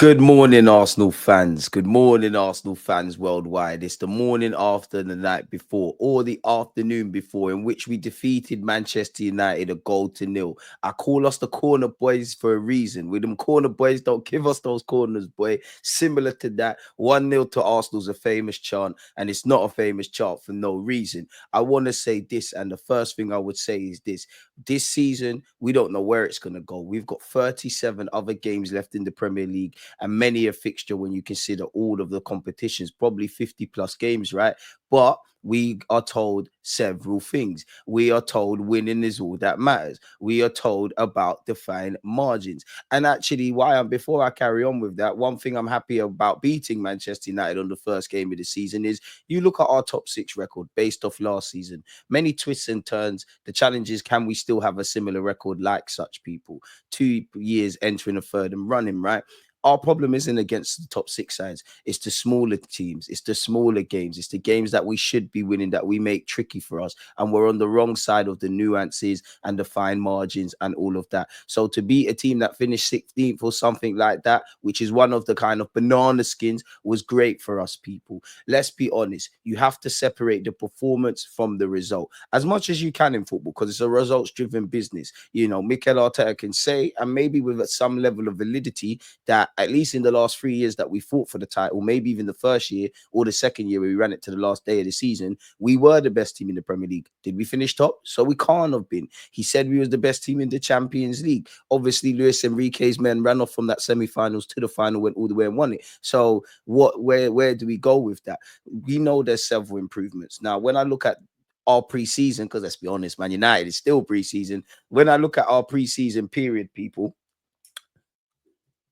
Good morning, Arsenal fans. Good morning, Arsenal fans worldwide. It's the morning after the night before, or the afternoon before, in which we defeated Manchester United a goal to nil. I call us the corner boys for a reason. With them corner boys, don't give us those corners, boy. Similar to that, 1-0 to Arsenal's a famous chant, and it's not a famous chant for no reason. I want to say this, and the first thing I would say is this. This season, we don't know where it's going to go. We've got 37 other games left in the Premier League and many a fixture when you consider all of the competitions, probably 50 plus games, right? But we are told several things. We are told winning is all that matters. We are told about defined margins. And actually, before I carry on with that, one thing I'm happy about beating Manchester United on the first game of the season is you look at our top six record based off last season. Many twists and turns. The challenge is, can we still have a similar record like such people? 2 years entering a third and running, right? Our problem isn't against the top six sides. It's the smaller teams. It's the smaller games. It's the games that we should be winning that we make tricky for us. And we're on the wrong side of the nuances and the fine margins and all of that. So to beat a team that finished 16th or something like that, which is one of the kind of banana skins, was great for us people. Let's be honest. You have to separate the performance from the result as much as you can in football because it's a results-driven business. You know, Mikel Arteta can say, and maybe with some level of validity, that at least in the last 3 years that we fought for the title, maybe even the first year or the second year where we ran it to the last day of the season, we were the best team in the Premier League. Did we finish top? So we can't have been. He said we was the best team in the Champions League. Obviously, Luis Enrique's men ran off from that semi-finals to the final, went all the way and won it. So where do we go with that? We know there's several improvements. Now, when I look at our preseason, because let's be honest, Man United is still preseason. When I look at our preseason period, people,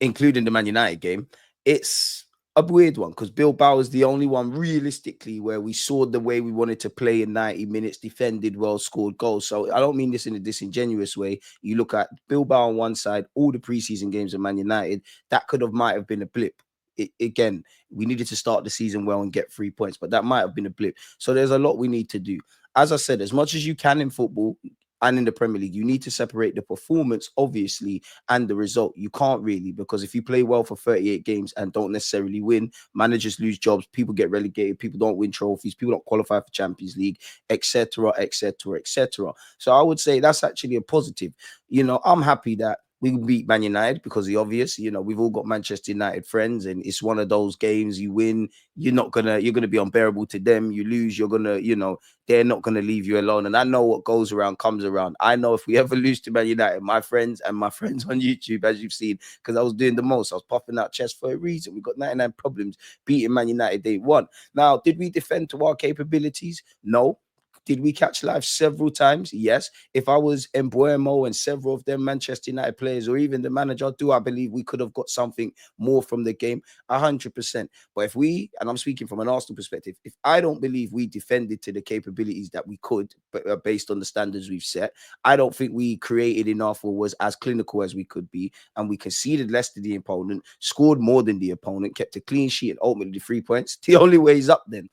including the Man United game, it's a weird one because Bilbao is the only one realistically where we saw the way we wanted to play in 90 minutes, defended well, scored goals. So I don't mean this in a disingenuous way. You look at Bilbao on one side, all the preseason games of Man United, that might have been a blip. Again, we needed to start the season well and get 3 points, but that might have been a blip. So there's a lot we need to do. As I said, as much as you can in football and in the Premier League, you need to separate the performance, obviously, and the result. You can't really, because if you play well for 38 games and don't necessarily win, managers lose jobs, people get relegated, people don't win trophies, people don't qualify for Champions League, etc., etc., etc. So I would say that's actually a positive. You know, I'm happy that we beat Man United because the obvious, you know, we've all got Manchester United friends, and it's one of those games you win, you're gonna be unbearable to them. You lose, you're gonna, they're not gonna leave you alone. And I know what goes around comes around. I know if we ever lose to Man United, my friends and my friends on YouTube, as you've seen, because I was doing the most, I was puffing out chest for a reason. We got 99 problems beating Man United day one. Now, did we defend to our capabilities? No. Did we catch live several times? Yes. If I was Embuemo and several of them Manchester United players or even the manager, do I believe we could have got something more from the game? 100%. But if we, and I'm speaking from an Arsenal perspective, if I don't believe we defended to the capabilities that we could, based on the standards we've set, I don't think we created enough or was as clinical as we could be. And we conceded less to the opponent, scored more than the opponent, kept a clean sheet, and ultimately 3 points. The only way is up then.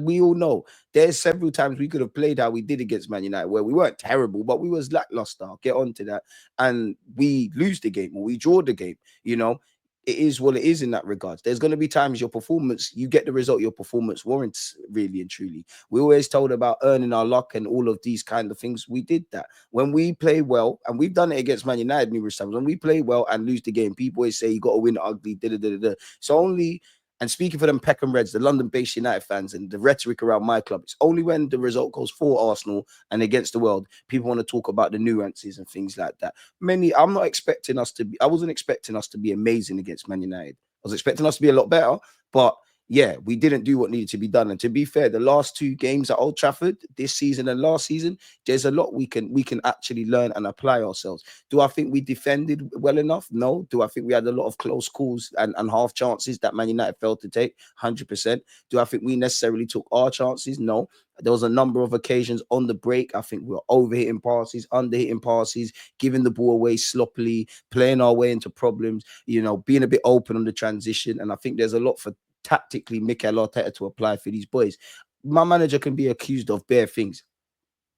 We all know there's several times we could have played how we did against Man United, where we weren't terrible, but we was lackluster. I'll get on to that, and we lose the game or we draw the game. You know, it is what it is in that regards. There's going to be times your performance, you get the result your performance warrants, really and truly. We always told about earning our luck and all of these kind of things. We did that when we play well, and we've done it against Man United numerous times. When we play well and lose the game, people always say you got to win ugly. Da, da, da, da, da. So only. And speaking for them Peckham Reds, the London-based United fans, and the rhetoric around my club, it's only when the result goes for Arsenal and against the world, people want to talk about the nuances and things like that. I'm not expecting us to be, I wasn't expecting us to be amazing against Man United. I was expecting us to be a lot better, but yeah, we didn't do what needed to be done. And to be fair, the last two games at Old Trafford this season and last season, there's a lot we can actually learn and apply ourselves. Do I think we defended well enough? No. Do I think we had a lot of close calls and half chances that Man United failed to take? 100%. Do I think we necessarily took our chances? No. There was a number of occasions on the break. I think we were overhitting passes, underhitting passes, giving the ball away sloppily, playing our way into problems, being a bit open on the transition. And I think there's a lot for tactically Mikel Arteta to apply for these boys. My manager can be accused of bare things.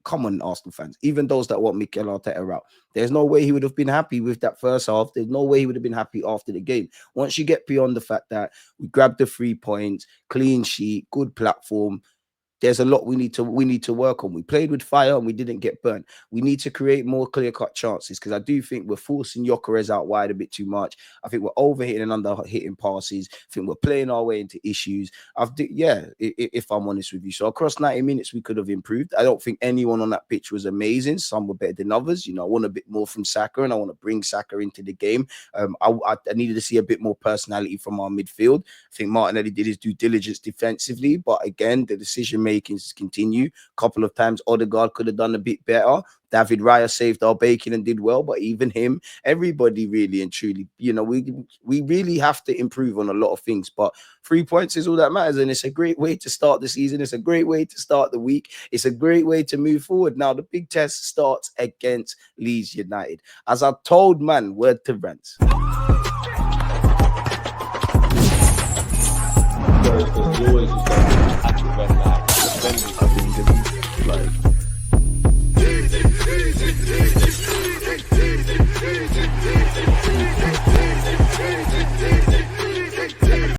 come on, Arsenal fans, even those that want Mikel Arteta out, there's no way he would have been happy with that first half. There's no way he would have been happy after the game. Once you get beyond the fact that we grabbed the 3 points, clean sheet, good platform, there's a lot we need to work on. We played with fire and we didn't get burnt. We need to create more clear-cut chances, because I do think we're forcing Gyökeres out wide a bit too much. I think we're overhitting and under-hitting passes. I think we're playing our way into issues. If I'm honest with you. So across 90 minutes, we could have improved. I don't think anyone on that pitch was amazing. Some were better than others. I want a bit more from Saka, and I want to bring Saka into the game. I needed to see a bit more personality from our midfield. I think Martinelli did his due diligence defensively, but again, the decision makings continue. A couple of times Odegaard could have done a bit better. David Raya saved our bacon and did well, but even him, everybody really and truly, we really have to improve on a lot of things. But 3 points is all that matters, and it's a great way to start the season. It's a great way to start the week. It's a great way to move forward. Now the big test starts against Leeds United. As I told man, word to Rants.